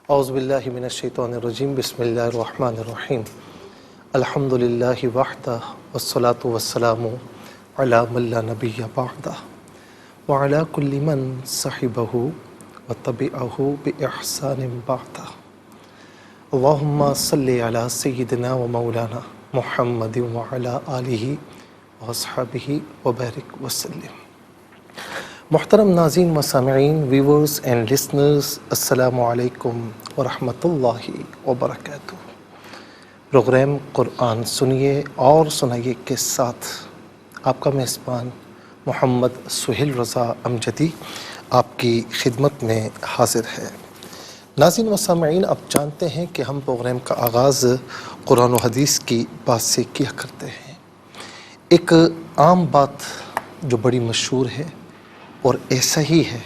اعوذ باللہ من الشیطان الرجیم بسم اللہ الرحمن الرحیم الحمد للہ وحدہ والصلاة والسلام علی من لا نبی بعدہ وعلی کل من صحبہ وتبعہ بإحسان بعدہ اللہم صلی علی سیدنا و مولانا محمد وعلی آلہ واصحابہ وبارک وسلم۔ محترم ناظرین و سامعین، ویورز اینڈ لسنرز، السلام علیکم ورحمۃ اللہ وبرکاتہ۔ پروگرام قرآن سنیے اور سنائیے کے ساتھ آپ کا میزبان محمد سہیل رضا امجدی آپ کی خدمت میں حاضر ہے۔ ناظرین و سامعین، آپ جانتے ہیں کہ ہم پروگرام کا آغاز قرآن و حدیث کی بات سے کیا کرتے ہیں۔ ایک عام بات جو بڑی مشہور ہے اور ایسا ہی ہے،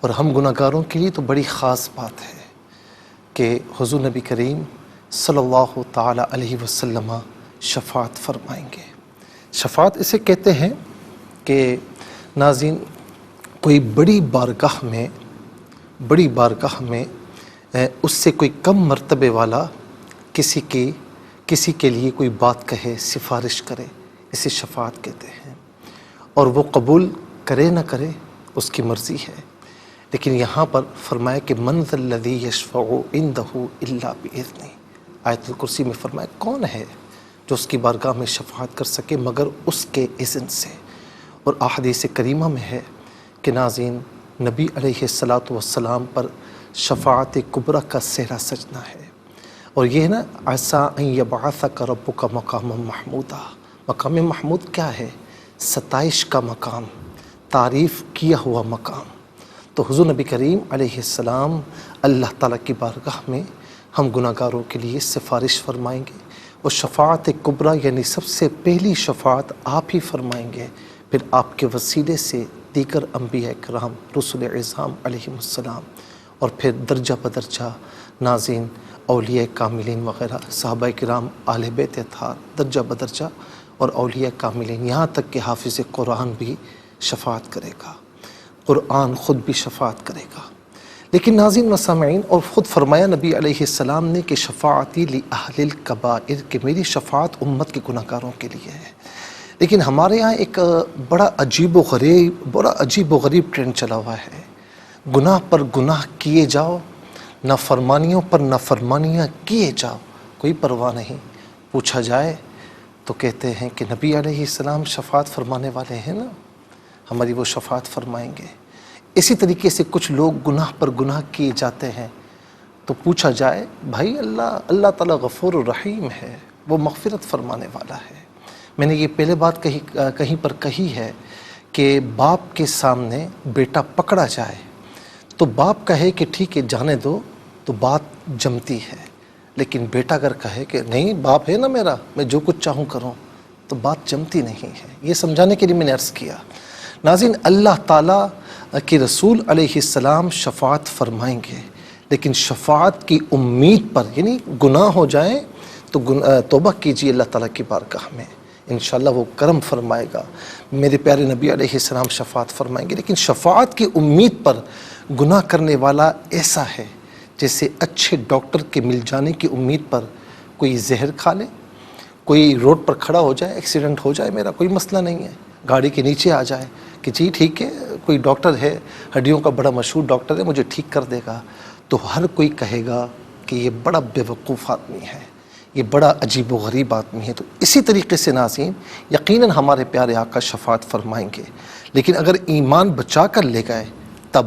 اور ہم گناہ گاروں کے لیے تو بڑی خاص بات ہے کہ حضور نبی کریم صلی اللہ تعالی علیہ وسلم شفاعت فرمائیں گے۔ شفاعت اسے کہتے ہیں کہ ناظرین کوئی بڑی بارگاہ میں اس سے کوئی کم مرتبے والا کسی کے لیے کوئی بات کہے، سفارش کرے، اسے شفاعت کہتے ہیں، اور وہ قبول کرے نہ کرے اس کی مرضی ہے۔ لیکن یہاں پر فرمایا کہ من ذا الذی یشفع عندہ الا باذنہ، آیت الکرسی میں فرمایا کون ہے جو اس کی بارگاہ میں شفاعت کر سکے مگر اس کے اذن سے۔ اور احادیث کریمہ میں ہے کہ ناظرین نبی علیہ الصلاۃ والسلام پر شفاعت کبریٰ کا صحرا سجنا ہے، اور یہ ہے نا عسیٰ ان یبعثک ربک مقاما محمودا۔ مقام محمود کیا ہے؟ ستائش کا مقام، تعریف کیا ہوا مقام۔ تو حضور نبی کریم علیہ السلام اللہ تعالیٰ کی بارگاہ میں ہم گناہ گاروں کے لیے سفارش فرمائیں گے، اور شفاعت کبریٰ یعنی سب سے پہلی شفاعت آپ ہی فرمائیں گے، پھر آپ کے وسیلے سے دیگر انبیاء کرام، رسول اعظام علیہم السلام، اور پھر درجہ بدرجہ ناظرین اولیاء کاملین وغیرہ، صحابہ کرام، اہل بیت اطہار، درجہ بدرجہ، اور اولیاء کاملین، یہاں تک کہ حافظ قرآن بھی شفاعت کرے گا، قرآن خود بھی شفاعت کرے گا۔ لیکن ناظرین و سامعین، اور خود فرمایا نبی علیہ السلام نے کہ شفاعتی لأہل الکبائر، کہ میری شفاعت امت کے گناہ گاروں کے لیے ہے۔ لیکن ہمارے یہاں ایک بڑا عجیب و غریب ٹرینڈ چلا ہوا ہے، گناہ پر گناہ کیے جاؤ، نافرمانیوں پر نافرمانیاں کیے جاؤ، کوئی پرواہ نہیں۔ پوچھا جائے تو کہتے ہیں کہ نبی علیہ السلام شفاعت فرمانے والے ہیں نا، ہماری وہ شفاعت فرمائیں گے۔ اسی طریقے سے کچھ لوگ گناہ پر گناہ کیے جاتے ہیں تو پوچھا جائے بھائی اللہ تعالیٰ غفور الرحیم ہے، وہ مغفرت فرمانے والا ہے۔ میں نے یہ پہلے بات کہیں پر کہی ہے کہ باپ کے سامنے بیٹا پکڑا جائے تو باپ کہے کہ ٹھیک ہے جانے دو تو بات جمتی ہے، لیکن بیٹا اگر کہے کہ نہیں باپ ہے نا میرا، میں جو کچھ چاہوں کروں، تو بات جمتی نہیں ہے۔ یہ سمجھانے کے لیے میں نے عرض کیا۔ ناظرین اللہ تعالیٰ کے رسول علیہ السلام شفاعت فرمائیں گے، لیکن شفاعت کی امید پر، یعنی گناہ ہو جائیں تو توبہ کیجیے اللہ تعالیٰ کی بارگاہ میں، انشاءاللہ وہ کرم فرمائے گا۔ میرے پیارے نبی علیہ السلام شفاعت فرمائیں گے، لیکن شفاعت کی امید پر گناہ کرنے والا ایسا ہے جیسے اچھے ڈاکٹر کے مل جانے کی امید پر کوئی زہر کھا لے، کوئی روڈ پر کھڑا ہو جائے، ایکسیڈنٹ ہو جائے، میرا کوئی مسئلہ نہیں ہے، گاڑی کے نیچے آ جائے کہ جی ٹھیک ہے کوئی ڈاکٹر ہے، ہڈیوں کا بڑا مشہور ڈاکٹر ہے، مجھے ٹھیک کر دے گا، تو ہر کوئی کہے گا کہ یہ بڑا بیوقوف آدمی ہے، یہ بڑا عجیب و غریب آدمی ہے۔ تو اسی طریقے سے ناظرین یقیناً ہمارے پیارے آقا شفاعت فرمائیں گے، لیکن اگر ایمان بچا کر لے گئے تب،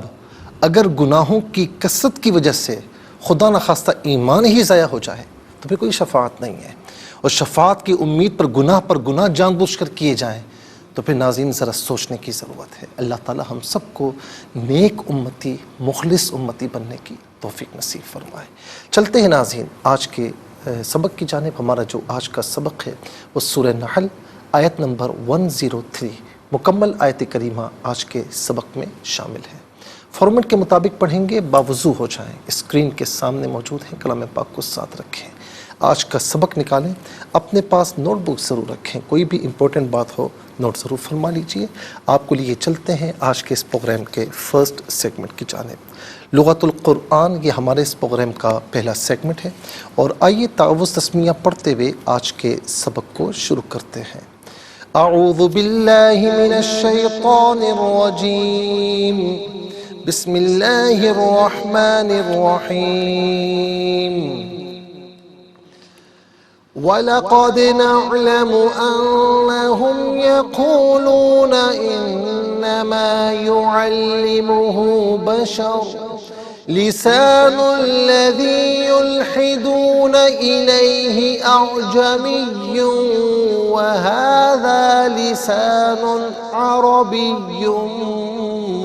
اگر گناہوں کی کثرت کی وجہ سے خدا نخواستہ ایمان ہی ضائع ہو جائے تو پھر کوئی شفاعت نہیں ہے، اور شفاعت کی امید پر گناہ جان بوجھ کر کیے جائیں تو پھر ناظرین ذرا سوچنے کی ضرورت ہے۔ اللہ تعالی ہم سب کو نیک امتی، مخلص امتی بننے کی توفیق نصیب فرمائے۔ چلتے ہیں ناظرین آج کے سبق کی جانب۔ ہمارا جو آج کا سبق ہے وہ سورہ نحل آیت نمبر 103، مکمل آیت کریمہ آج کے سبق میں شامل ہے۔ فارمیٹ کے مطابق پڑھیں گے، باوضو ہو جائیں، اسکرین کے سامنے موجود ہیں، کلام پاک کو ساتھ رکھیں۔ آج کا سبق نکالیں، اپنے پاس نوٹ بک ضرور رکھیں، کوئی بھی امپورٹنٹ بات ہو نوٹ ضرور فرما لیجئے۔ آپ کو لیے چلتے ہیں آج کے اس پروگرام کے فرسٹ سیگمنٹ کی جانب۔ لغت القرآن یہ ہمارے اس پروگرام کا پہلا سیگمنٹ ہے، اور آئیے تعوذ تسمیہ پڑھتے ہوئے آج کے سبق کو شروع کرتے ہیں۔ اعوذ باللہ من الشیطان الرجیم، بسم اللہ الرحمن الرحیم۔ وَلَقَدْ نَعْلَمُ أَنَّهُمْ يَقُولُونَ إِنَّمَا يُعَلِّمُهُ بَشَرٌ لِسَانُ الَّذِي يُلْحِدُونَ إِلَيْهِ أَعْجَمِيٌّ وَهَذَا لِسَانٌ عَرَبِيٌّ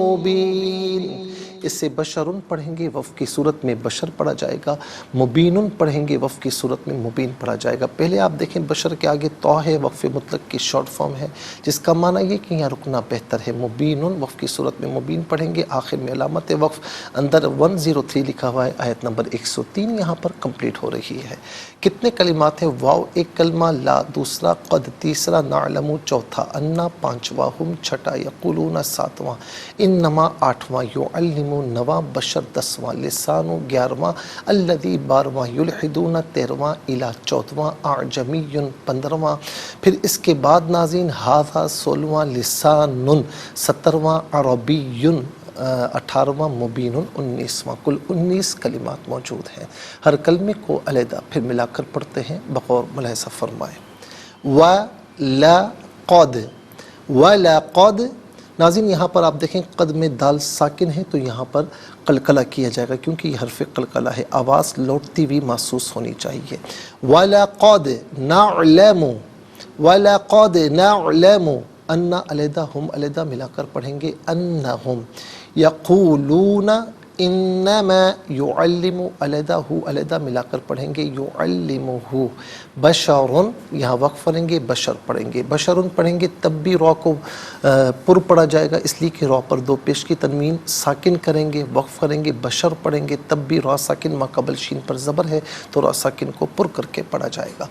مُبِينٌ۔ اسے بشرن پڑھیں گے، وقف کی صورت میں بشر پڑھا جائے گا، مبینن پڑھیں گے، وقف کی صورت میں مبین پڑھا جائے گا۔ پہلے آپ دیکھیں بشر کے آگے تو ہے، وقف مطلق کی شارٹ فارم ہے، جس کا معنی یہ کہ یہاں رکنا بہتر ہے۔ مبینن وقف کی صورت میں مبین پڑھیں گے، آخر میں علامت وقف اندر 103 لکھا ہوا ہے، آیت نمبر 103 یہاں پر کمپلیٹ ہو رہی ہے۔ کتنے کلمات ہیں؟ واو ایک کلمہ، لا دوسرا، قد تیسرا، نعلم چوتھا، انا پانچواں، ہم چھٹا، یقولون ساتواں، انما آٹھواں، یعلم نواں، بشر دسواں، لسان 11واں، الذی 12واں، یلحدون 13واں، الی 14واں، اعجمی 15واں، پھر اس کے بعد ناظرین ھذا 16واں، لسان 17واں، عربی 18واں، مبین 19واں۔ کل 19 کلمات موجود ہیں۔ ہر کلمے کو علیحدہ پھر ملا کر پڑھتے ہیں، بغور ملاحظہ فرمائیں۔ وَلَقَدْ، وَلَقَدْ ناظرین یہاں پر آپ دیکھیں قد میں دال ساکن ہے تو یہاں پر قلقلہ کیا جائے گا، کیونکہ یہ حرف قلقلہ ہے، آواز لوٹتی ہوئی محسوس ہونی چاہیے۔ وَلَقَدْ نَعْلَمُ، وَلَقَدْ نَعْلَمُ، انا علیحدہ ہم علیحدہ ملا کر پڑھیں گے، انہم یقولون، انما یعلم علیحدہ ہو علیحدہ ملا کر پڑھیں گے، یعلمہ، بشرن یہاں وقف پڑھیں گے، بشر پڑھیں گے، بشرن پڑھیں گے، تب بھی را کو پر پڑھا جائے گا، اس لیے کہ را پر دو پیش کی تنوین ساکن کریں گے، وقف کریں گے، بشر پڑھیں گے، تب بھی را ساکن ما قبل شین پر زبر ہے تو را ساکن کو پر کر کے پڑھا جائے گا۔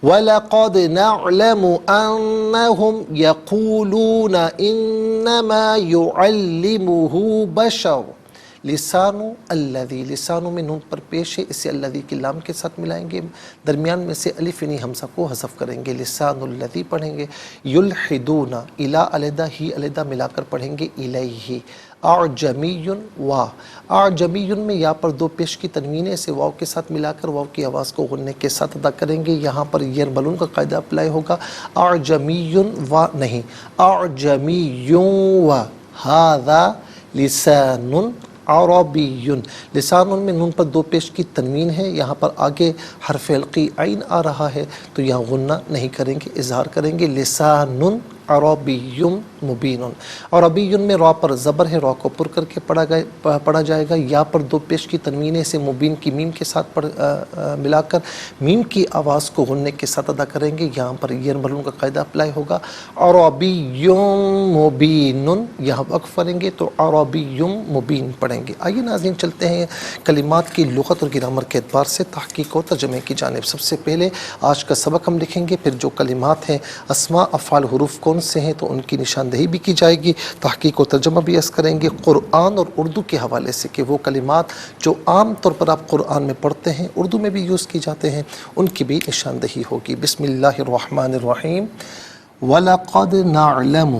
وَلَقَدْ نَعْلَمُ أَنَّهُمْ يَقُولُونَ إِنَّمَا يُعَلِّمُهُ بَشَرٌ لسان الذی، لسانوں میں نون پر پیش ہے، اسے الذی کی لام کے ساتھ ملائیں گے، درمیان میں سے الف یعنی حمزہ کو حذف کریں گے، لسان الذی پڑھیں گے، یلحدون الی علیحدہ ہی علیحدہ ملا کر پڑھیں گے، الیہ، اعجمی و، اعجمی میں یا پر دو پیش کی تنوین ہے، اسے واو کے ساتھ ملا کر واو کی آواز کو غننے کے ساتھ ادا کریں گے، یہاں پر یرملون کا قاعدہ اپلائی ہوگا، اعجمی و نہیں، اعجمی و، ھذا لسان عربی، لسان میں نون پر دو پیش کی تنوین ہے، یہاں پر آگے حرف حلقی عین آ رہا ہے تو یہاں غنہ نہیں کریں گے، اظہار کریں گے، لسان عربی مبین، عربی میں را پر زبر ہے، را کو پر کر کے پڑھا جائے گا، یا پر دو پیش کی تنوین ہے، اسے مبین کی میم کے ساتھ ملا کر میم کی آواز کو غننے کے ساتھ ادا کریں گے، یہاں پر یرملون کا قاعدہ اپلائی ہوگا، عربی مبین، یہاں وقف کریں گے تو عربی مبین پڑھیں گے۔ آئیے ناظرین چلتے ہیں کلمات کی لغت اور گرامر کے اعتبار سے تحقیق و ترجمے کی جانب۔ سب سے پہلے آج کا سبق ہم لکھیں گے، پھر جو کلمات ہیں اسماء افعال حروف کون سے ہیں تو ان کی نشاندہی بھی کی جائے گی، تحقیق و ترجمہ بھی عرض کریں گے قرآن اور اردو کے حوالے سے کہ وہ کلمات جو عام طور پر آپ قرآن میں پڑھتے ہیں اردو میں بھی یوز کی جاتے ہیں ان کی بھی نشاندہی ہوگی۔ بسم اللہ الرحمن الرحیم۔ وَلَقَدْ نَعْلَمُ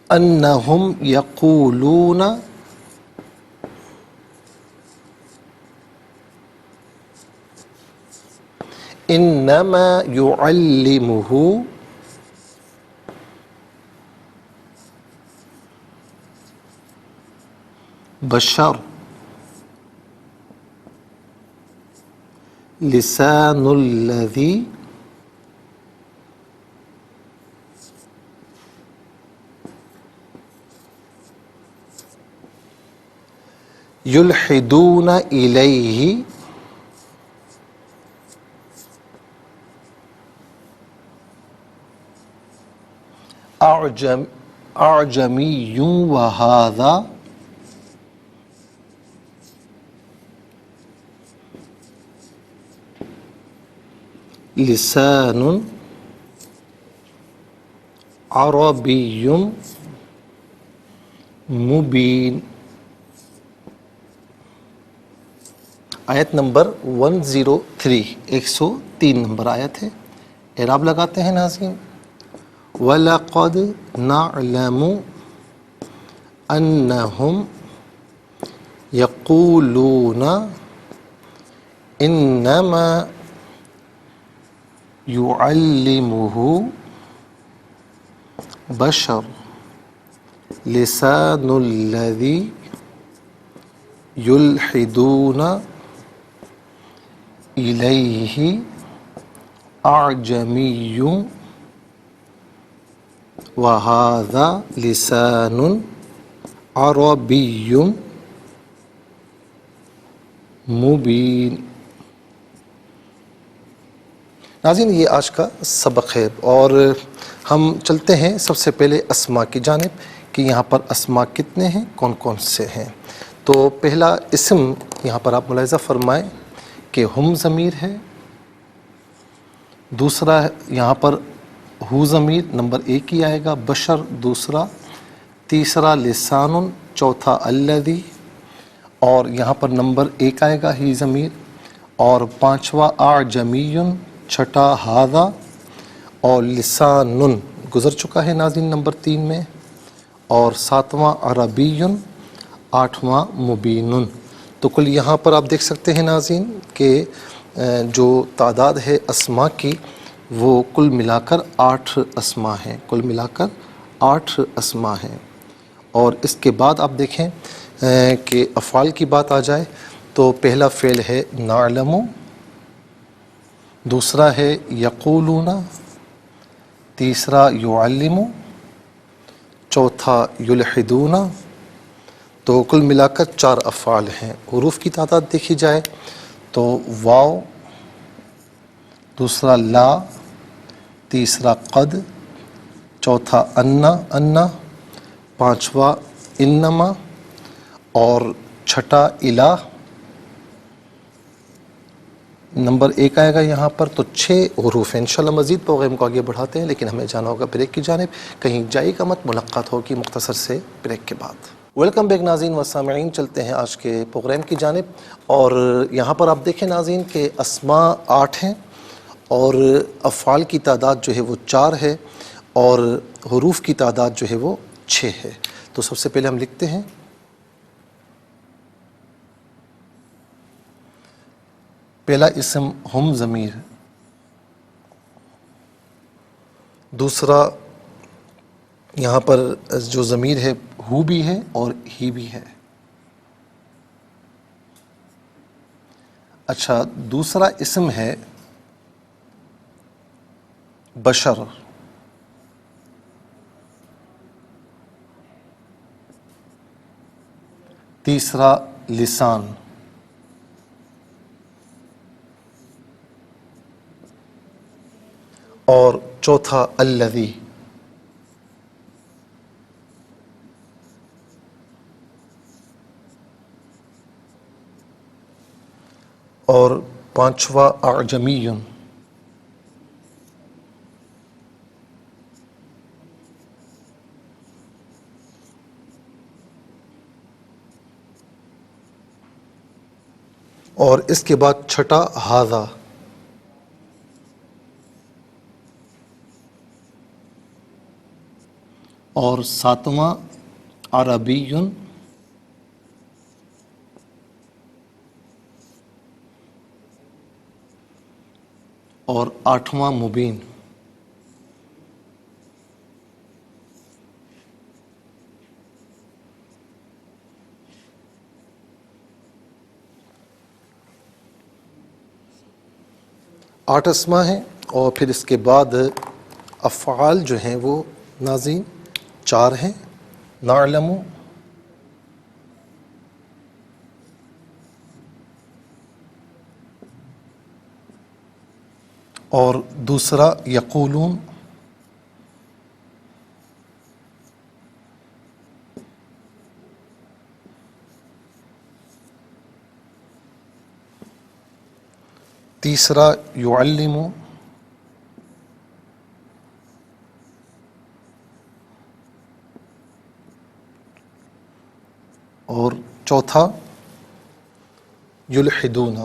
أَنَّهُمْ يَقُولُونَ إِنَّمَا يُعَلِّمُهُ بشر لسان الذی یلحدون الیہ اعجمی وہذا لسان عربی مبین. آیت نمبر 103 103 نمبر آیت ہے. اعراب لگاتے ہیں ناظرین. وَلَقَدْ نَعْلَمُ أَنَّهُمْ يَقُولُونَ إِنَّمَا يُعَلِّمُهُ بَشَرٌ لِسَانُ الَّذِي يُلْحِدُونَ إِلَيْهِ أَعْجَمِيٌّ وَهَذَا لِسَانٌ عَرَبِيٌّ مبین. ناظرین یہ آج کا سبق ہے اور ہم چلتے ہیں سب سے پہلے اسماء کی جانب کہ یہاں پر اسماء کتنے ہیں، کون کون سے ہیں. تو پہلا اسم یہاں پر آپ ملاحظہ فرمائیں کہ ہم ضمیر ہے. دوسرا یہاں پر ہو ضمیر نمبر 1 ہی آئے گا، بشر دوسرا، تیسرا لسان، چوتھا الذی، اور یہاں پر نمبر 1 آئے گا ہی ضمیر، اور پانچواں اعجمی، چھٹا ھذا، اور لسان گزر چکا ہے ناظرین نمبر 3 میں، اور ساتواں عربی، آٹھواں مبین. تو کل یہاں پر آپ دیکھ سکتے ہیں ناظرین کہ جو تعداد ہے اسماء کی وہ کل ملا کر 8 اسماء ہیں، کل ملا کر 8 اسماء ہیں. اور اس کے بعد آپ دیکھیں کہ افعال کی بات آ جائے تو پہلا فعل ہے نعلم، دوسرا ہے یقولون، تیسرا یعلم، چوتھا یلحدون. تو کل ملا کر 4 افعال ہیں. حروف کی تعداد دیکھی جائے تو واو، دوسرا لا، تیسرا قد، چوتھا انا، پانچواں انما، اور چھٹا الہ. نمبر 1 آئے گا یہاں پر. تو 6 حروف ہیں. انشاءاللہ مزید پروگرام کو آگے بڑھاتے ہیں لیکن ہمیں جانا ہوگا بریک کی جانب. کہیں جائے گا مت، ملاقات ہوگی مختصر سے بریک کے بعد. ویلکم بیک ناظرین و سامعین، چلتے ہیں آج کے پروگرام کی جانب. اور یہاں پر آپ دیکھیں ناظرین کہ اسماء 8 ہیں اور افعال کی تعداد جو ہے وہ 4 ہے اور حروف کی تعداد جو ہے وہ 6 ہے. تو سب سے پہلے ہم لکھتے ہیں پہلا اسم ہم ضمیر، دوسرا یہاں پر جو ضمیر ہے ہو بھی ہے اور ہی بھی ہے. اچھا، دوسرا اسم ہے بشر، تیسرا لسان، اور چوتھا الذی. اور پانچواں اعجمی. اور اس کے بعد چھٹا ھذا. اور ساتواں عربی. اور آٹھواں مبین. آٹھ اسماء ہیں اور پھر اس کے بعد افعال جو ہیں وہ ناظرین 4 ہیں. نعلم، اور دوسرا یقولون، تیسرا یعلم، چوتھا یلحدون،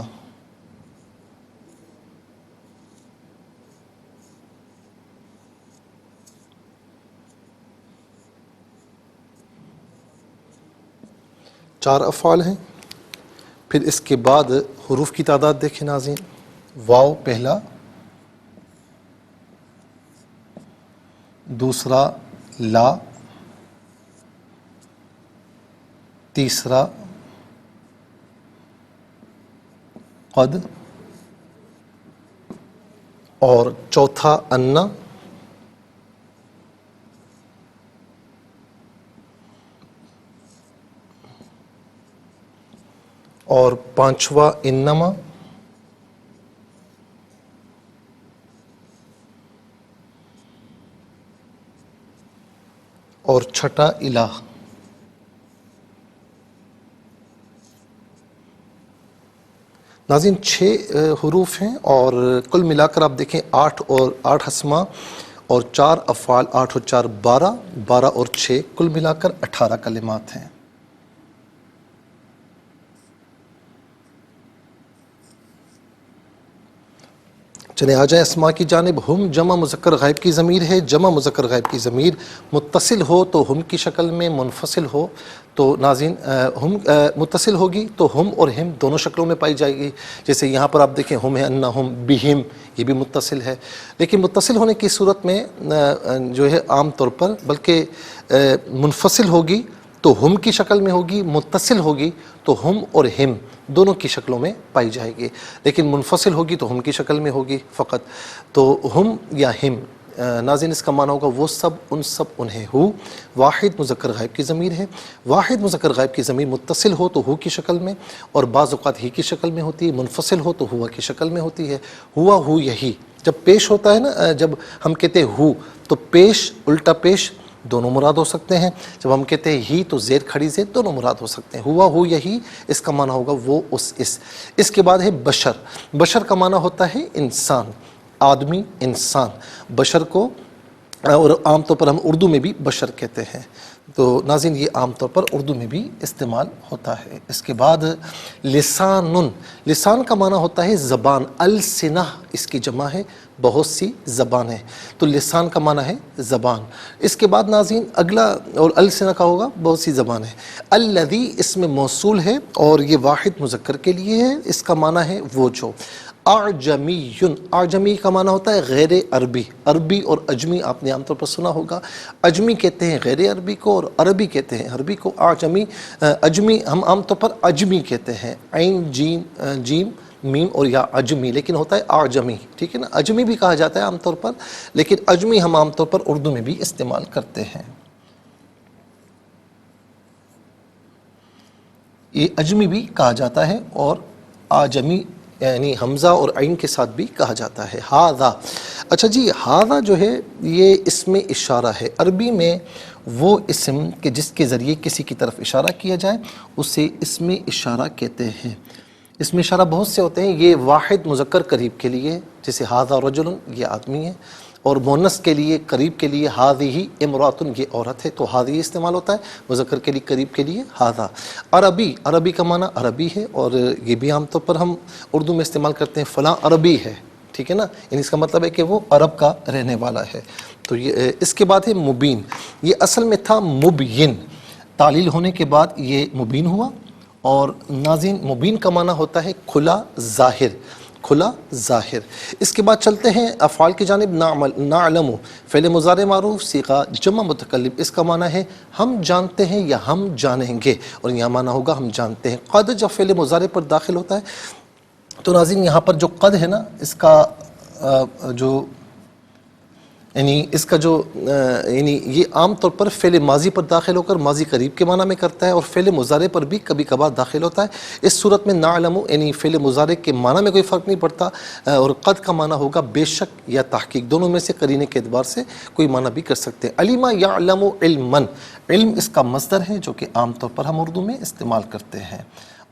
چار افعال ہیں۔ پھر اس کے بعد حروف کی تعداد دیکھیں ناظرین، واو پہلا، دوسرا لا، تیسرا قد، اور چوتھا انا، اور پانچواں انما، اور چھٹا الہ۔ ناظرین 6 حروف ہیں، اور کل ملا کر آپ دیکھیں 8 اسما اور 4 افعال، 8 اور 4 12، 12 اور 6 کل ملا کر 18 کلمات ہیں۔ چلیں آ جائیں اسماء کی جانب۔ ہم جمع مذکر غائب کی ضمیر ہے۔ جمع مذکر غائب کی ضمیر متصل ہو تو ہم کی شکل میں، منفصل ہو تو ناظرین ہم متصل ہوگی تو ہم اور ہم دونوں شکلوں میں پائی جائے گی۔ جیسے یہاں پر آپ دیکھیں ہم ہے، انا ہم، بہم، یہ بھی متصل ہے۔ لیکن متصل ہونے کی صورت میں جو ہے عام طور پر بلکہ منفصل ہوگی تو ہم کی شکل میں ہوگی، متصل ہوگی تو ہم اور ہم دونوں کی شکلوں میں پائی جائے گی، لیکن منفصل ہوگی تو ہم کی شکل میں ہوگی فقط۔ تو ہم یا ہم ناظرین اس کا معنی ہوگا وہ سب، ان سب، انہیں۔ ہو واحد مذکر غائب کی ضمیر ہے۔ واحد مذکر غائب کی ضمیر متصل ہو تو ہو کی شکل میں، اور بعض اوقات ہی کی شکل میں ہوتی ہے، منفصل ہو تو ہوا کی شکل میں ہوتی ہے۔ ہوا، ہو، یہی جب پیش ہوتا ہے نا، جب ہم کہتے ہیں ہو تو پیش، الٹا پیش دونوں مراد ہو سکتے ہیں۔ جب ہم کہتے ہیں ہی تو زیر کھڑی زیر دونوں مراد ہو سکتے ہیں۔ ہوا، ہو، یہی اس کا معنی ہوگا وہ، اس۔ اس کے بعد ہے بشر۔ بشر کا معنی ہوتا ہے انسان، آدمی، انسان۔ بشر کو اور عام طور پر ہم اردو میں بھی بشر کہتے ہیں، تو ناظرین یہ عام طور پر اردو میں بھی استعمال ہوتا ہے۔ اس کے بعد لسان۔ لسان کا معنی ہوتا ہے زبان، السنہ اس کی جمع ہے، بہت سی زبانیں، تو لسان کا معنی ہے زبان۔ اس کے بعد ناظرین اگلا، اور السنہ کا ہوگا بہت سی زبانیں۔ الذی اس میں موصول ہے اور یہ واحد مذکر کے لیے ہے، اس کا معنی ہے وہ جو۔ اعجمی، اعجمی کا معنی ہوتا ہے غیر عربی۔ عربی اور اجمی آپ نے عام طور پر سنا ہوگا۔ اجمی کہتے ہیں غیر عربی کو، اور عربی کہتے ہیں عربی کو۔ اعجمی، اجمی ہم عام طور پر اجمی کہتے ہیں، عین جیم میم اور یا اجمی، لیکن ہوتا ہے اعجمی، ٹھیک ہے نا۔ اجمی بھی کہا جاتا ہے عام طور پر، لیکن اجمی ہم عام طور پر اردو میں بھی استعمال کرتے ہیں۔ یہ اجمی بھی کہا جاتا ہے اور اعجمی یعنی حمزہ اور عین کے ساتھ بھی کہا جاتا ہے۔ ہاذا، اچھا جی، ہاذا جو ہے یہ اسم اشارہ ہے۔ عربی میں وہ اسم کہ جس کے ذریعے کسی کی طرف اشارہ کیا جائے اسے اسم اشارہ کہتے ہیں۔ اسم اشارہ بہت سے ہوتے ہیں، یہ واحد مذکر قریب کے لیے، جیسے ھذا رجل یہ آدمی ہے، اور مونس کے لیے قریب کے لیے ھذہ امرأۃ یہ عورت ہے، تو ھذہ استعمال ہوتا ہے، مذکر کے لیے قریب کے لیے ھذا۔ عربی، عربی کا معنی عربی ہے، اور یہ بھی عام طور پر ہم اردو میں استعمال کرتے ہیں، فلاں عربی ہے، ٹھیک ہے نا، یعنی اس کا مطلب ہے کہ وہ عرب کا رہنے والا ہے۔ تو یہ اس کے بعد ہے مبین۔ یہ اصل میں تھا مبین، تعلیل ہونے کے بعد یہ مبین ہوا، اور ناظرین مبین کا معنی ہوتا ہے کھلا ظاہر، کھلا ظاہر۔ اس کے بعد چلتے ہیں افعال کی جانب۔ نعلم، فعل مضارع معروف صیغہ جمع متکلم، اس کا معنی ہے ہم جانتے ہیں یا ہم جانیں گے، اور یہاں معنی ہوگا ہم جانتے ہیں۔ قد جب فعل مضارع پر داخل ہوتا ہے تو ناظرین یہاں پر جو قد ہے نا، اس کا جو یعنی اس کا جو یعنی یہ عام طور پر فعل ماضی پر داخل ہو کر ماضی قریب کے معنی میں کرتا ہے، اور فعل مضارع پر بھی کبھی کبھار داخل ہوتا ہے۔ اس صورت میں نعلم یعنی فعل مضارع کے معنی میں کوئی فرق نہیں پڑتا، اور قد کا معنی ہوگا بے شک یا تحقیق، دونوں میں سے قرینے کے اعتبار سے کوئی معنی بھی کر سکتے ہیں۔ علم یعلم علما، علم اس کا مصدر ہے جو کہ عام طور پر ہم اردو میں استعمال کرتے ہیں۔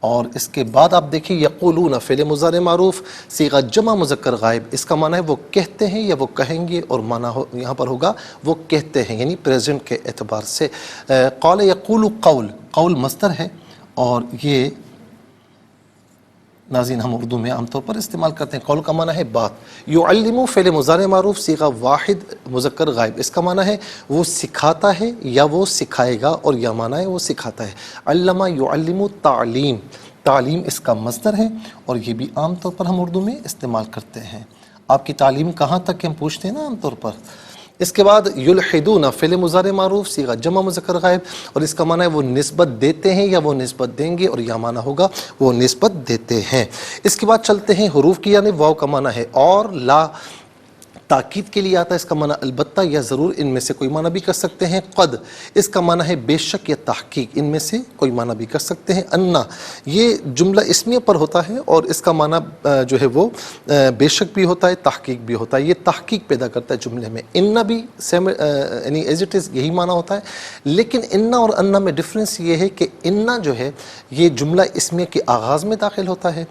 اور اس کے بعد آپ دیکھیں یقولون، فعل مضارع معروف صیغہ جمع مذکر غائب، اس کا معنی ہے وہ کہتے ہیں یا وہ کہیں گے، اور معنی یہاں پر ہوگا وہ کہتے ہیں، یعنی پریزنٹ کے اعتبار سے۔ قال یقول قول، قول مصدر ہے اور یہ ناظرین ہم اردو میں عام طور پر استعمال کرتے ہیں. قول کا معنی ہے بات. یعلم فعل مضارع معروف صیغہ واحد مذکر غائب. اس کا معنی ہے وہ سکھاتا ہے یا وہ سکھائے گا، اور یا معنی ہے وہ سکھاتا ہے. علم یعلم تعلیم. تعلیم اس کا مصدر ہے اور یہ بھی عام طور پر ہم اردو میں استعمال کرتے ہیں. آپ کی تعلیم کہاں تک ہم پوچھتے ہیں نا عام طور پر. اس کے بعد یلحدون فعل مضارع معروف صیغہ جمع مذکر غائب، اور اس کا معنی ہے وہ نسبت دیتے ہیں یا وہ نسبت دیں گے، اور یہ معنی ہوگا وہ نسبت دیتے ہیں. اس کے بعد چلتے ہیں حروف کی جانب. واو کا معنی ہے اور، لا تاکید کے لیے آتا ہے. اس کا معنی البتہ یا ضرور، ان میں سے کوئی معنی بھی کر سکتے ہیں. قد اس کا معنی ہے بے شک یا تحقیق، ان میں سے کوئی معنی بھی کر سکتے ہیں. انا یہ جملہ اسمیہ پر ہوتا ہے اور اس کا معنی جو ہے وہ بے شک بھی ہوتا ہے، تحقیق بھی ہوتا ہے. یہ تحقیق پیدا کرتا ہے جملے میں. انا بھی یعنی ایز اٹ از یہی معنی ہوتا ہے، لیکن انا اور انا میں ڈفرینس یہ ہے کہ انا جو ہے یہ جملہ اسمیہ کے آغاز میں داخل ہوتا ہے،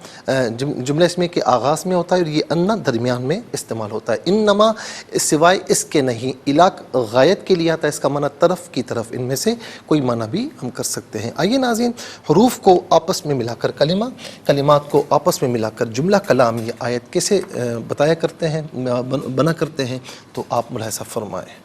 جملہ اسمیہ کے آغاز میں ہوتا ہے، اور یہ انا درمیان میں استعمال ہوتا ہے. انما سوائے اس کے نہیں. علاق غایت کے لیے آتا ہے. اس کا معنی طرف کی طرف، ان میں سے کوئی معنی بھی ہم کر سکتے ہیں. آئیے ناظرین حروف کو آپس میں ملا کر کلمات کو آپس میں ملا کر جملہ کلام یا آیت کیسے بتایا کرتے ہیں، بنا کرتے ہیں، تو آپ ملاحظہ فرمائیں.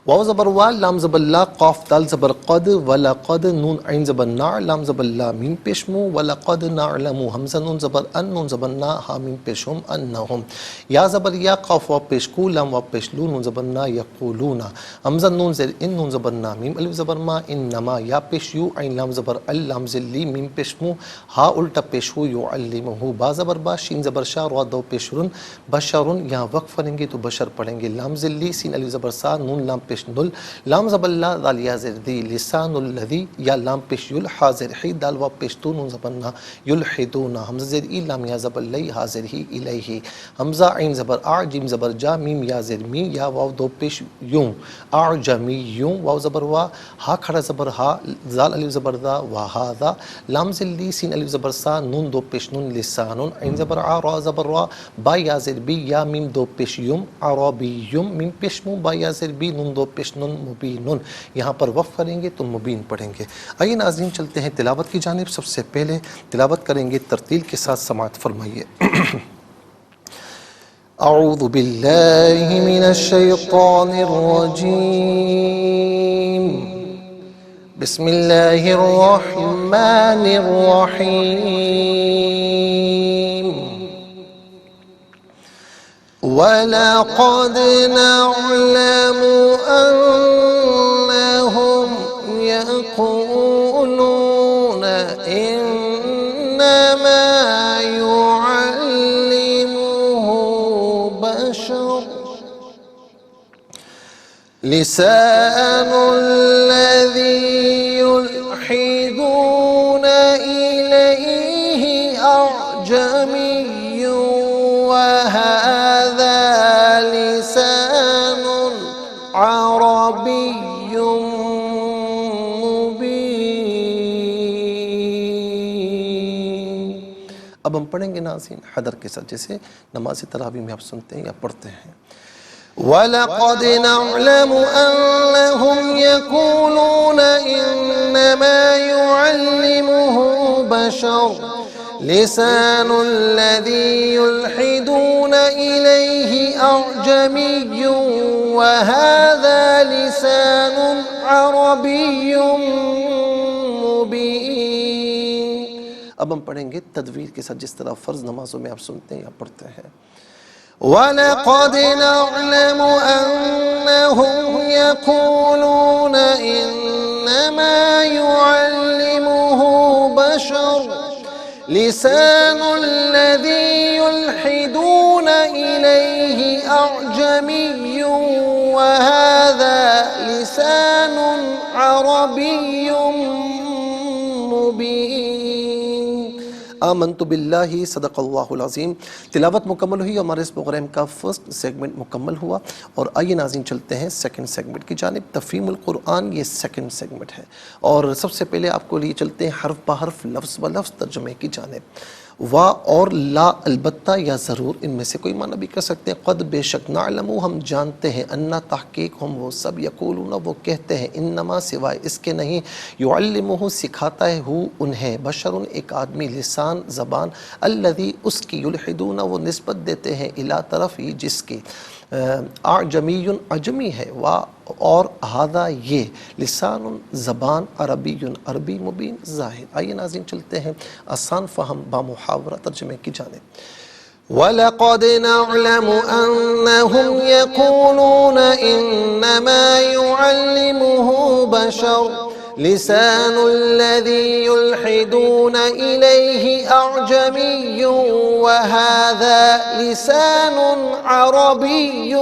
واو زبر وا، لام زبر لا، قاف دال زبر قد، ولقد نون عین زبر نا، لام زبر لا میم پیش مو، ولقد نعلم حمزہ نون زبر ان، نون زبر نا، ہا میم پیش ہم، انہم. یا زبر یا، قاف واو پیش کو، لام واو پیش لو، نون زبر نا، یقولون. حمزہ نون زیر ان، نون زبر نا، میم الف زبر ما، انما. یا پیش یو، عین لام زبر ال، لام زل لی، میم پیش مو، ہا الٹا پیش ہو، یعلمہ. با زبر با، شین زبر شا، را دو پیش رن، بشرن. یہاں وقف کریں گے تو بشر پڑھیں گے. لام زل لی، سین الف زبر سا، نون لام پیش نل، لام زبر لا، دال یا زیر دی، لسان الذی. یا لام پیش یل، حاضر ہی، دال واو پیش تو، نون زبر نا، یلحدون. حمزہ زیر ای، لام یا زبر لی، حاضر ہی، الیہ. حمزہ عین زبر آ، جیم زبر جا، میم یا زیر می، یا واو دو پیش یوں، اعجمی یوں. واو زبر وا، ہا کھڑا زبر ہا، زال الف زبر دا، وہذا. لام زل لی، سین الف زبر سا، نون دو پیش نون، لسان. عین زبر آ، را زبر را، با یا زیر بی، یا میم دو پیش یم، عربیم. میم پیش مو، با یا زیر بی، نون دو پیش نون، مبین. یہاں پر وقف کریں گے تو مبین پڑھیں گے. آئیے ناظرین چلتے ہیں تلاوت کی جانب. سب سے پہلے تلاوت کریں گے ترتیل کے ساتھ. سماعت فرمائیے. اعوذ باللہ من الشیطان الرجیم. بسم اللہ الرحمن الرحیم. وَلَقَدْ نَعْلَمُ أَنَّهُمْ يَقُولُونَ إِنَّمَا يُعَلِّمُهُ بَشَرٌ لِسَانُ الَّذِي يُلْحِدُونَ إِلَيْهِ أَعْجَمِيٌّ وَهَذَا لِسَانٌ عَرَبِيٌّ مُبِينٌ. اب ہم پڑھیں گے ناظرین حدر کے ساتھ، جیسے نماز تراویح میں آپ سنتے ہیں یا پڑھتے ہیں. وَلَقَدْ نَعْلَمُ أَنَّهُمْ يَقُولُونَ إِنَّمَا يُعَلِّمُهُ بَشَرٌ لِسَانُ الَّذِي يُلْحِدُونَ إِلَيْهِ أَعْجَمِيٌّ وَهَذَا لِسَانٌ عَرَبِيٌّ مُبِينٌ. اب ہم پڑھیں گے تدویر کے ساتھ، جس طرح فرض نمازوں میں آپ سنتے ہیں یا پڑھتے ہیں. وَلَقَدْ نَعْلَمُ أَنَّهُمْ يَقُولُونَ إِنَّمَا يُعَلِّمُهُ بَشَرٌ لِسَانُ الَّذِي يُلْحِدُونَ إِلَيْهِ أَعْجَمِيٌّ وَهَذَا لِسَانٌ عَرَبِيٌّ مُبِينٌ. آمنت باللہ، صدق اللہ العظیم. تلاوت مکمل ہوئی. ہمارے اس پروگرام کا فرسٹ سیگمنٹ مکمل ہوا، اور آئیے ناظرین چلتے ہیں سیکنڈ سیگمنٹ کی جانب. تفہیم القرآن یہ سیکنڈ سیگمنٹ ہے، اور سب سے پہلے آپ کو لیے چلتے ہیں حرف بحرف، لفظ و لفظ ترجمے کی جانب. وا اور لا البتہ یا ضرور ان میں سے کوئی معنی بھی کر سکتے ہیں. قد بے شک نعلم ہم جانتے ہیں انا تحقیق ہم وہ سب یقولون وہ کہتے ہیں انما سوائے اس کے نہیں یعلمہ سکھاتا ہے ہو انہیں بشر ایک آدمی لسان زبان الذی اس کی یلحدون وہ نسبت دیتے ہیں الی طرف ہی جس کی اعجمی عجمی ہے اور ہذا یہ لسان زبان عربی عربی مبین ظاہر. آئیے ناظرین چلتے ہیں آسان فہم بامحاورہ ترجمے کی جانب. وَلَقَدْ نَعْلَمُ أَنَّهُمْ يَقُولُونَ إِنَّمَا يُعَلِّمُهُ بَشَرٌ لسان الذي يلحدون إليه أعجمي وهذا لسان عربي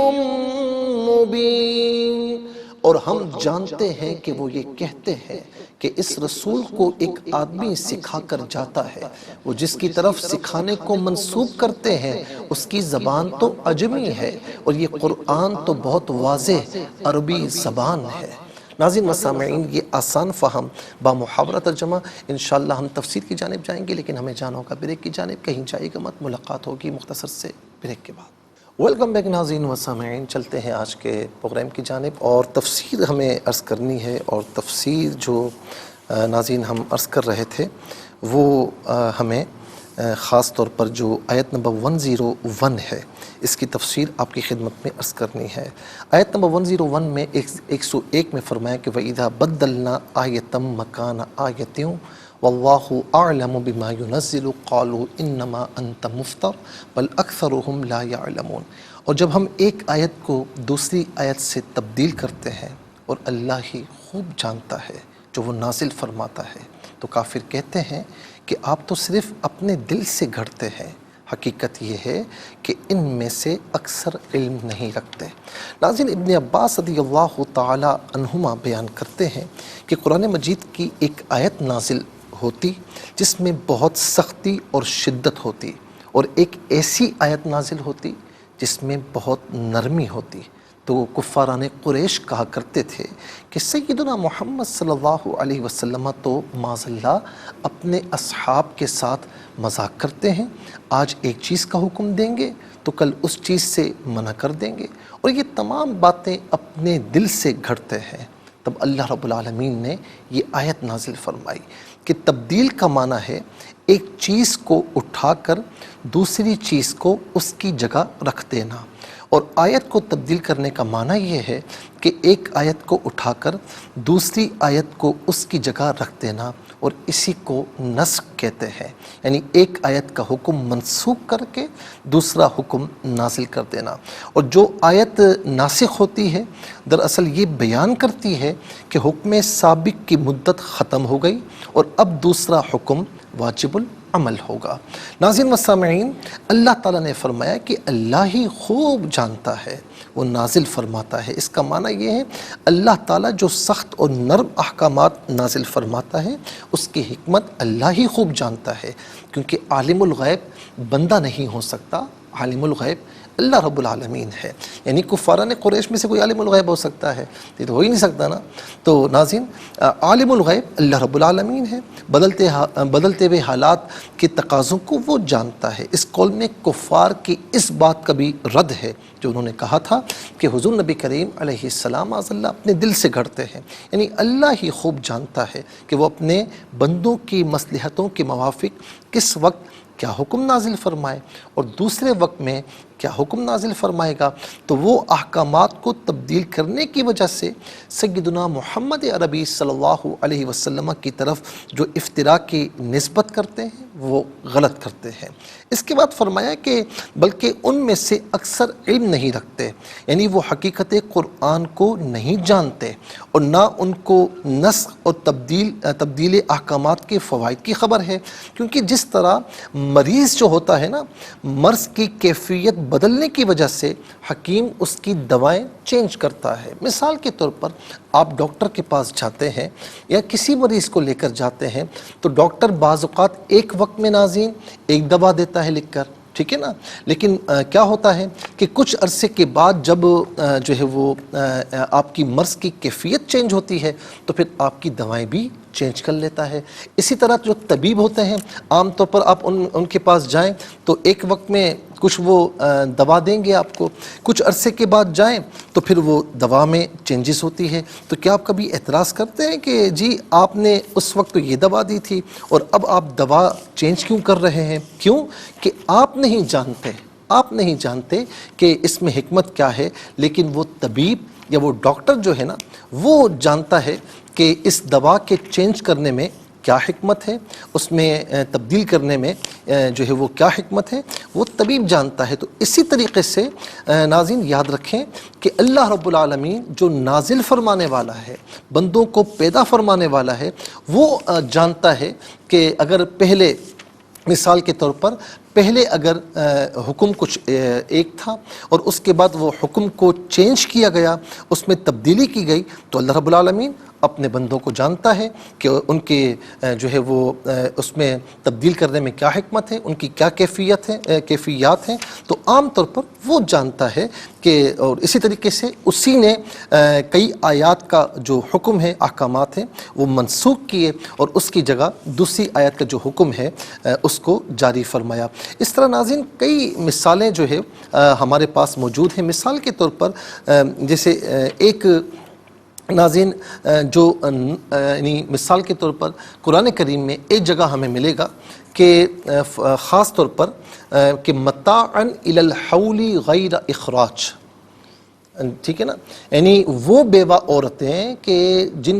مبين. اور ہم جانتے ہیں کہ وہ یہ کہتے ہیں کہ اس رسول کو ایک آدمی سکھا کر جاتا ہے، وہ جس کی طرف سکھانے کو منسوب کرتے ہیں اس کی زبان تو عجمی ہے اور یہ قرآن تو بہت واضح عربی زبان ہے. ناظرین و سامعین، یہ آسان فہم بامحاورہ ترجمہ. انشاءاللہ ہم تفسیر کی جانب جائیں گے، لیکن ہمیں جانا ہوگا بریک کی جانب. کہیں جائے گا مت، ملاقات ہوگی مختصر سے بریک کے بعد. ویلکم بیک ناظرین و سامعین، چلتے ہیں آج کے پروگرام کی جانب اور تفسیر ہمیں عرض کرنی ہے. اور تفسیر جو ناظرین ہم عرض کر رہے تھے وہ ہمیں خاص طور پر جو آیت نمبر 101 ہے اس کی تفسیر آپ کی خدمت میں عرض کرنی ہے. آیت نمبر 101 میں 101 میں فرمایا کہ وَإِذَا بَدَّلْنَا آیَةً مَكَانَ آیَةٍ وَاللَّهُ أَعْلَمُ بِمَا يُنَزِّلُ قَالُوا إِنَّمَا أَنْتَ مُفْتَرٍ بَلْ أَكْثَرُهُمْ لَا يَعْلَمُونَ. اور جب ہم ایک آیت کو دوسری آیت سے تبدیل کرتے ہیں اور اللہ ہی خوب جانتا ہے جو وہ نازل فرماتا ہے، تو کافر کہتے ہیں کہ آپ تو صرف اپنے دل سے گھڑتے ہیں، حقیقت یہ ہے کہ ان میں سے اکثر علم نہیں رکھتے. ناظرین، ابن عباس رضی اللہ تعالی عنہما بیان کرتے ہیں کہ قرآن مجید کی ایک آیت نازل ہوتی جس میں بہت سختی اور شدت ہوتی، اور ایک ایسی آیت نازل ہوتی جس میں بہت نرمی ہوتی. تو کفاران قریش کہا کرتے تھے کہ سیدنا محمد صلی اللہ علیہ وسلم تو معاذ اللہ اپنے اصحاب کے ساتھ مذاق کرتے ہیں، آج ایک چیز کا حکم دیں گے تو کل اس چیز سے منع کر دیں گے، اور یہ تمام باتیں اپنے دل سے گھڑتے ہیں. تب اللہ رب العالمین نے یہ آیت نازل فرمائی کہ تبدیل کا معنی ہے ایک چیز کو اٹھا کر دوسری چیز کو اس کی جگہ رکھ دینا، اور آیت کو تبدیل کرنے کا معنی یہ ہے کہ ایک آیت کو اٹھا کر دوسری آیت کو اس کی جگہ رکھ دینا، اور اسی کو نسخ کہتے ہیں. یعنی ایک آیت کا حکم منسوخ کر کے دوسرا حکم نازل کر دینا. اور جو آیت ناسخ ہوتی ہے دراصل یہ بیان کرتی ہے کہ حکم سابق کی مدت ختم ہو گئی اور اب دوسرا حکم واجب العمل ہوگا. ناظرین و سامعین، اللہ تعالیٰ نے فرمایا کہ اللہ ہی خوب جانتا ہے، وہ نازل فرماتا ہے. اس کا معنی یہ ہے اللہ تعالیٰ جو سخت اور نرم احکامات نازل فرماتا ہے اس کی حکمت اللہ ہی خوب جانتا ہے، کیونکہ عالم الغیب بندہ نہیں ہو سکتا، عالم الغیب اللہ رب العالمین ہے. یعنی کفاران قریش میں سے کوئی عالم الغیب ہو سکتا ہے؟ یہ تو ہو ہی نہیں سکتا نا. تو ناظرین، عالم الغیب اللہ رب العالمین ہے، بدلتے ہوئے حالات کے تقاضوں کو وہ جانتا ہے. اس قول میں کفار کی اس بات کا بھی رد ہے جو انہوں نے کہا تھا کہ حضور نبی کریم علیہ السلام معاذ اللہ اپنے دل سے گھڑتے ہیں. یعنی اللہ ہی خوب جانتا ہے کہ وہ اپنے بندوں کی مصلحتوں کے موافق کس وقت کیا حکم نازل فرمائے اور دوسرے وقت میں کیا حکم نازل فرمائے گا. تو وہ احکامات کو تبدیل کرنے کی وجہ سے سیدنا محمد عربی صلی اللہ علیہ وسلم کی طرف جو افتراء کی نسبت کرتے ہیں وہ غلط کرتے ہیں. اس کے بعد فرمایا کہ بلکہ ان میں سے اکثر علم نہیں رکھتے، یعنی وہ حقیقت قرآن کو نہیں جانتے اور نہ ان کو نسخ اور تبدیل احکامات کے فوائد کی خبر ہے. کیونکہ جس طرح مریض جو ہوتا ہے نا، مرض کی کیفیت بدلنے کی وجہ سے حکیم اس کی دوائیں چینج کرتا ہے. مثال کے طور پر آپ ڈاکٹر کے پاس جاتے ہیں یا کسی مریض کو لے کر جاتے ہیں تو ڈاکٹر بعض اوقات ایک وقت میں ناظرین ایک دوا دیتا ہے لکھ کر، ٹھیک ہے نا، لیکن کیا ہوتا ہے کہ کچھ عرصے کے بعد جب جو ہے وہ آپ کی مرض کی کیفیت چینج ہوتی ہے تو پھر آپ کی دوائیں بھی چینج کر لیتا ہے۔ اسی طرح جو طبیب ہوتے ہیں عام طور پر آپ ان کے پاس جائیں تو ایک وقت میں کچھ وہ دوا دیں گے آپ کو، کچھ عرصے کے بعد جائیں تو پھر وہ دوا میں چینجز ہوتی ہے۔ تو کیا آپ کبھی اعتراض کرتے ہیں کہ جی آپ نے اس وقت تو یہ دوا دی تھی اور اب آپ دوا چینج کیوں کر رہے ہیں؟ کیوں کہ آپ نہیں جانتے کہ اس میں حکمت کیا ہے، لیکن وہ طبیب یا وہ ڈاکٹر جو ہے نا وہ جانتا ہے کہ اس دوا کے چینج کرنے میں کیا حکمت ہے، اس میں تبدیل کرنے میں جو ہے وہ کیا حکمت ہے، وہ طبیب جانتا ہے۔ تو اسی طریقے سے ناظرین یاد رکھیں کہ اللہ رب العالمین جو نازل فرمانے والا ہے، بندوں کو پیدا فرمانے والا ہے، وہ جانتا ہے کہ اگر پہلے مثال کے طور پر پہلے اگر حکم کچھ ایک تھا اور اس کے بعد وہ حکم کو چینج کیا گیا، اس میں تبدیلی کی گئی، تو اللہ رب العالمین اپنے بندوں کو جانتا ہے کہ ان کے جو ہے وہ اس میں تبدیل کرنے میں کیا حکمت ہے، ان کی کیا کیفیات ہیں، تو عام طور پر وہ جانتا ہے کہ اور اسی طریقے سے اسی نے کئی آیات کا جو حکم ہے، احکامات ہیں، وہ منسوخ کیے اور اس کی جگہ دوسری آیت کا جو حکم ہے اس کو جاری فرمایا۔ اس طرح ناظرین کئی مثالیں جو ہے ہمارے پاس موجود ہیں۔ مثال کے طور پر جیسے ایک ناظرین جو یعنی مثال کے طور پر قرآن کریم میں ایک جگہ ہمیں ملے گا کہ خاص طور پر کہ متاعا الی الحول غیر اخراج، ٹھیک ہے نا، یعنی وہ بیوہ عورتیں کہ جن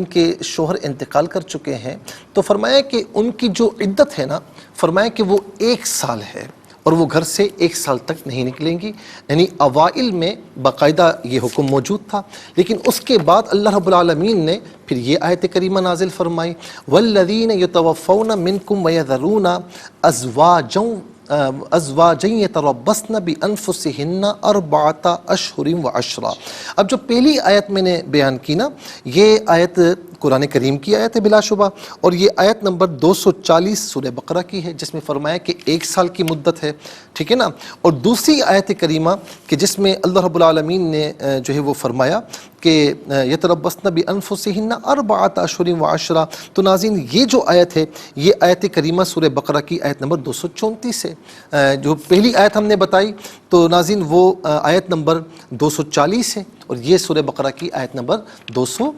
کے شوہر انتقال کر چکے ہیں، تو فرمایا کہ ان کی جو عدت ہے نا، فرمایا کہ وہ 1 سال ہے اور وہ گھر سے 1 سال تک نہیں نکلیں گی۔ یعنی اوائل میں باقاعدہ یہ حکم موجود تھا، لیکن اس کے بعد اللہ رب العالمین نے پھر یہ آیت کریمہ نازل فرمائی، والذین یتوفون منکم ویذرون ازواجا یتربصن بانفسہن 4 اشہر و10۔ اب جو پہلی آیت میں نے بیان کی نا، یہ آیت قرآن کریم کی آیت ہے بلا شبہ، اور یہ آیت نمبر 240 سورہ بقرہ کی ہے، جس میں فرمایا کہ 1 سال کی مدت ہے، ٹھیک ہے نا۔ اور دوسری آیت کریمہ کہ جس میں اللہ رب العالمین نے جو ہے وہ فرمایا کہ یتربصن بانفسہن 4 اشہر و10۔ تو ناظرین یہ جو آیت ہے، یہ آیت کریمہ سورہ بقرہ کی آیت نمبر 234 ہے۔ جو پہلی آیت ہم نے بتائی تو ناظرین وہ آیت نمبر 240 ہے، اور یہ سورہ بقرہ کی آیت نمبر 200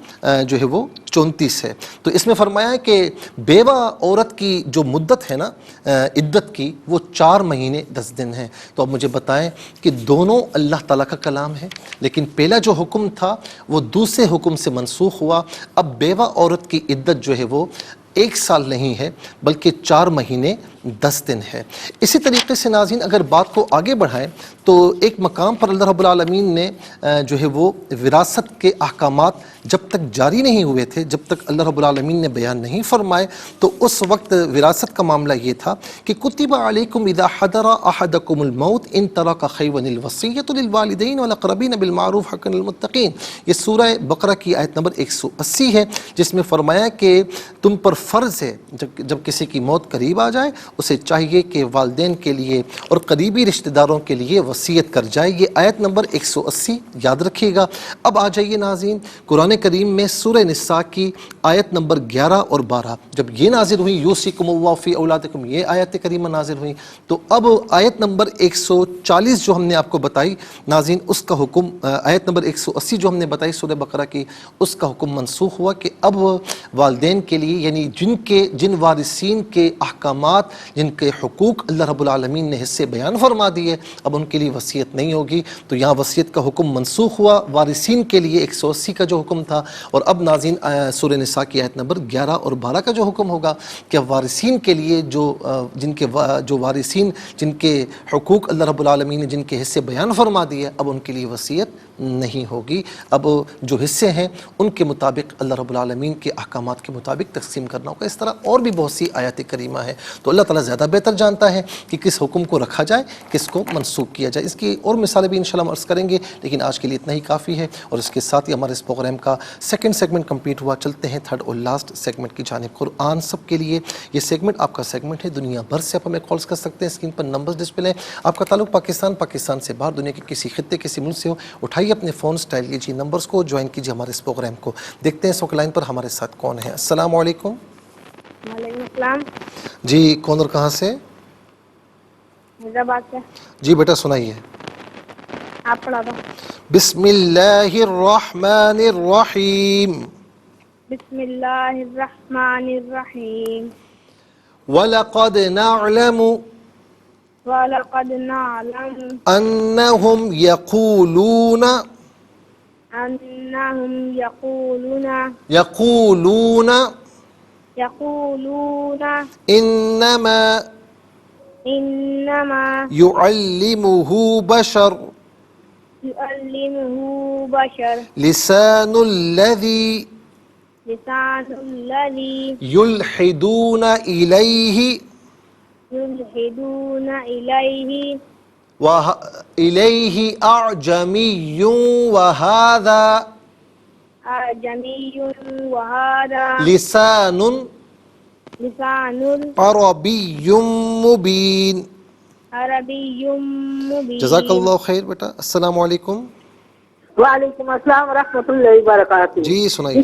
جو ہے وہ 34 ہے۔ تو اس میں فرمایا ہے کہ بیوہ عورت کی جو مدت ہے نا عدت کی، وہ 4 مہینے 10 دن ہے۔ تو اب مجھے بتائیں کہ دونوں اللہ تعالیٰ کا کلام ہے، لیکن پہلا جو حکم تھا وہ دوسرے حکم سے منسوخ ہوا۔ اب بیوہ عورت کی عدت جو ہے وہ 1 سال نہیں ہے بلکہ 4 مہینے 10 دن ہے۔ اسی طریقے سے ناظرین اگر بات کو آگے بڑھائیں تو ایک مقام پر اللہ رب العالمین نے جو ہے وہ وراثت کے احکامات جب تک جاری نہیں ہوئے تھے، جب تک اللہ رب العالمین نے بیان نہیں فرمائے، تو اس وقت وراثت کا معاملہ یہ تھا کہ کتب علیکم اذا حضر احدکم الموت ان ترک خیرا الوصیۃ للوالدین والاقربین بالمعروف حقا للمتقین۔ یہ سورہ بقرہ کی آیت نمبر 180 ہے، جس میں فرمایا کہ تم پر فرض ہے جب کسی کی موت قریب آ جائے اسے چاہیے کہ والدین کے لیے اور قریبی رشتہ داروں کے لیے وصیت کر جائے۔ یہ آیت نمبر 180 یاد رکھیے گا۔ اب آ جائیے ناظرین قرآن کریم میں سورہ نساء کی آیت نمبر 11 اور 12، جب یہ نازل ہوئی یوصیکم اللہ فی اولادکم، یہ آیت کریمہ نازل ہوئی، تو اب آیت نمبر 140 جو ہم نے آپ کو بتائی ناظرین، اس کا حکم آیت نمبر 180 جو ہم نے بتائی سورہ بقرہ کی، اس کا حکم منسوخ ہوا کہ اب والدین کے لیے، یعنی جن وارثین کے احکامات، جن کے حقوق اللہ رب العالمین نے حصے بیان فرما دیے، اب ان کے لیے وصیت نہیں ہوگی۔ تو یہاں وصیت کا حکم منسوخ ہوا، وارثین کے لیے 180 کا جو حکم تھا، اور اب ناظرین سورہ نساء کی آیت نمبر 11 اور 12 کا جو حکم ہوگا کہ وارثین کے لیے جو وارثین جن کے حقوق اللہ رب العالمین نے جن کے حصے بیان فرما دیے، اب ان کے لیے وصیت نہیں ہوگی۔ اب جو حصے ہیں ان کے مطابق اللہ رب العالمین کے احکامات کے مطابق تقسیم کرنا ہوگا۔ اس طرح اور بھی بہت سی آیات کریمہ ہیں۔ تو اللہ تعالیٰ زیادہ بہتر جانتا ہے کہ کس حکم کو رکھا جائے، کس کو منسوخ کیا جائے۔ اس کی اور مثالیں بھی انشاءاللہ ہم عرض کریں گے، لیکن آج کے لیے اتنا ہی کافی ہے، اور اس کے ساتھ ہی ہمارے اس پروگرام کا سیکنڈ سیگمنٹ کمپلیٹ ہوا۔ چلتے ہیں ہیں تھرڈ اور لاسٹ سیگمنٹ کی جانب. قرآن سب کے لیے یہ سیگمنٹ آپ کا سیگمنٹ ہے. دنیا بھر سے آپ ہمیں کالز کر سکتے ہیں. اسکرین پر نمبرز ڈسپلے ہیں. آپ کا تعلق پاکستان سے باہر دنیا کے کسی خطے کسی ملک سے ہو, اٹھائیے اپنے فون, اسٹائل کیجیے نمبرز کو, جوائن کیجیے ہمارے اس پروگرام کو. دیکھتے ہیں سوک لائن پر ہمارے ساتھ کون ہے. السلام علیکم. وعلیکم السلام. جی کون اور کہاں سے؟ حیدرآباد سے. جی بیٹا سنائیے. آپ پڑھا دو. بسم اللہ الرحمن الرحیم. بسم اللہ الرحمن الرحیم. وَلَقَدْ نَعْلَمُ وَلَقَدْ نَعْلَمُ أَنَّهُمْ يَقُولُونَ أَنَّهُمْ يَقُولُونَ إِنَّمَا إِنَّمَا يُعَلِّمُهُ بَشَرٌ يُعَلِّمُهُ بَشَرٌ لِسَانُ الَّذِي لِسَانُ الَّذِي يُلْحِدُونَ إِلَيْهِ أَعْجَمِيٌّ وَهَذَا أَعْجَمِيٌّ وَهَذَا لِسَانٌ لِسَانٌ عَرَبِيٌّ مُبِينٌ. عَرَبِيٌّ مُبِينٌ. جزاک اللہ خیر بیٹا. السلام علیکم. وعلیکم السلام ورحمۃ اللہ وبرکاتہ. جی سنائیے.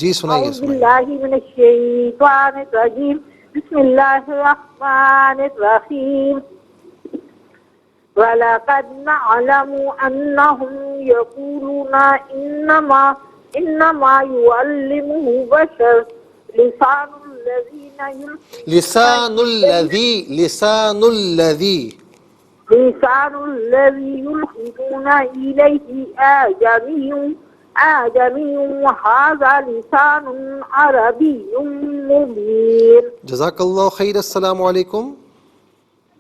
جی سنائیے. اعوذ باللہ من الشیطان الرجیم. بسم اللہ الرحمن الرحیم. وَلَقَدْ نَعْلَمُ أَنَّهُمْ يَقُولُونَ إِنَّمَا يُعَلِّمُهُ بَشَرٌ لِسَانُ الَّذِي يُلْحِدُونَ إِلَيْهِ أَعْجَمِيٌّ وَهَذَا لِسَانٌ عَرَبِيٌّ مُبِينٌ. جزاک اللہ خیر. السلام علیکم.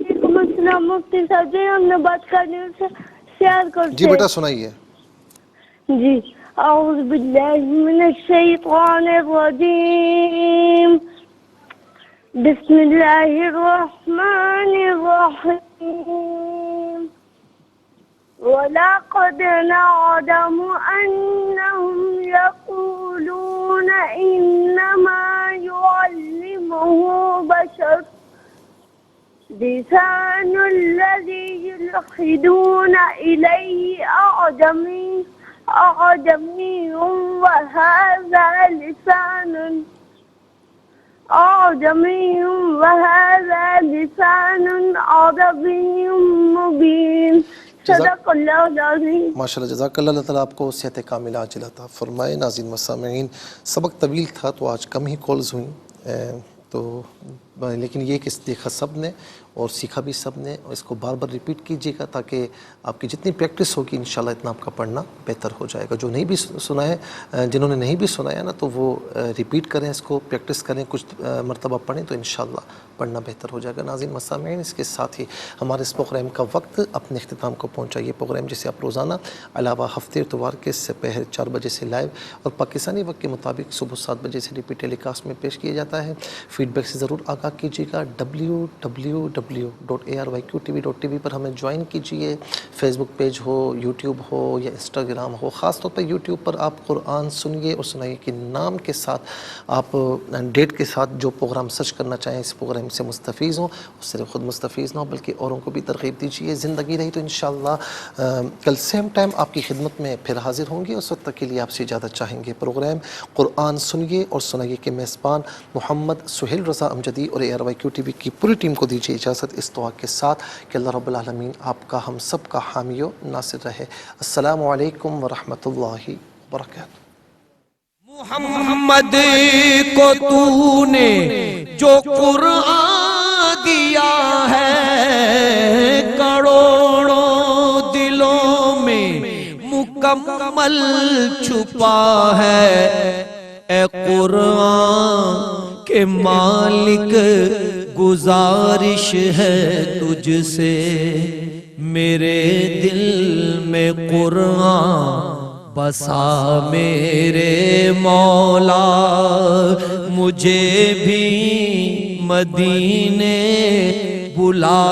وعلیکم السلام. مفتی صاحب جی ہم نے بات کرنی سے شیئر کرتے. جی بیٹا سنائیے. جی اعوذ باللہ من الشیطان الرجیم. بسم اللہ الرحمن الرحیم. وَلَقَدْ نَعْلَمُ أَنَّهُمْ يَقُولُونَ إِنَّمَا يُعَلِّمُهُ بَشَرٌ لِسَانُ الَّذِي يُلْحِدُونَ إِلَيْهِ أَعْجَمِيٌّ وَهَذَا لِسَانٌ عَرَبِيٌّ مُبِينٌ. صدق اللہ العظیم. ماشاء اللہ. جزاک اللہ. اللہ تعالیٰ آپ کو صحت کاملہ عاجلہ عطا فرمائے. ناظرین و سامعین سبق طویل تھا تو آج کم ہی کالز ہوئیں تو لیکن یہ کہ دیکھا سب نے اور سیکھا بھی سب نے, اور اس کو بار بار ریپیٹ کیجیے گا تاکہ آپ کی جتنی پریکٹس ہوگی انشاءاللہ اتنا آپ کا پڑھنا بہتر ہو جائے گا. جو نہیں بھی سنا ہے, جنہوں نے نہیں بھی سنایا نا, تو وہ ریپیٹ کریں, اس کو پریکٹس کریں, کچھ مرتبہ پڑھیں تو انشاءاللہ پڑھنا بہتر ہو جائے گا. ناظرین و سامعین اس کے ساتھ ہی ہمارے اس پروگرام کا وقت اپنے اختتام کو پہنچا. یہ پروگرام جسے آپ روزانہ علاوہ ہفتے اتوار کے سپہر 4 بجے سے لائیو اور پاکستانی وقت کے مطابق صبح 7 بجے سے ریپیٹ ٹیلی کاسٹ میں پیش کیا جاتا ہے. فیڈ بیک سے ضرور آگاہ کیجیے گا. www.arqtv.tv پر ہمیں جوائن کیجیے. فیس بک پیج ہو, یوٹیوب ہو یا انسٹاگرام ہو. خاص طور پر یوٹیوب پر آپ قرآن سنیے اور سنائیے کہ نام کے ساتھ آپ ڈیٹ کے ساتھ جو پروگرام سرچ کرنا چاہیں اس پروگرام سے مستفیض ہوں, اور صرف خود مستفیض نہ ہو بلکہ اوروں کو بھی ترغیب دیجیے. زندگی رہی تو انشاءاللہ کل سیم ٹائم آپ کی خدمت میں پھر حاضر ہوں گے. اس وقت تک کے لیے آپ سے اجازت چاہیں گے. پروگرام قرآن سنیے اور سنائیے کے میزبان محمد سہیل رضا امجدی اور ARYQ-TV کی پوری ٹیم کو دیجیے اجازت اس دعا کے ساتھ کہ اللہ رب العالمین آپ کا ہم سب کا حامی و ناصر رہے. السلام علیکم ورحمۃ اللہ وبرکاتہ. محمد کو تو نے جو قرآن دیا ہے کروڑوں دلوں میں مکمل چھپا ہے. اے قرآن کے مالک گزارش ہے تجھ سے, میرے دل میں قرآن بسا میرے مولا. مجھے بھی مدینے بلا.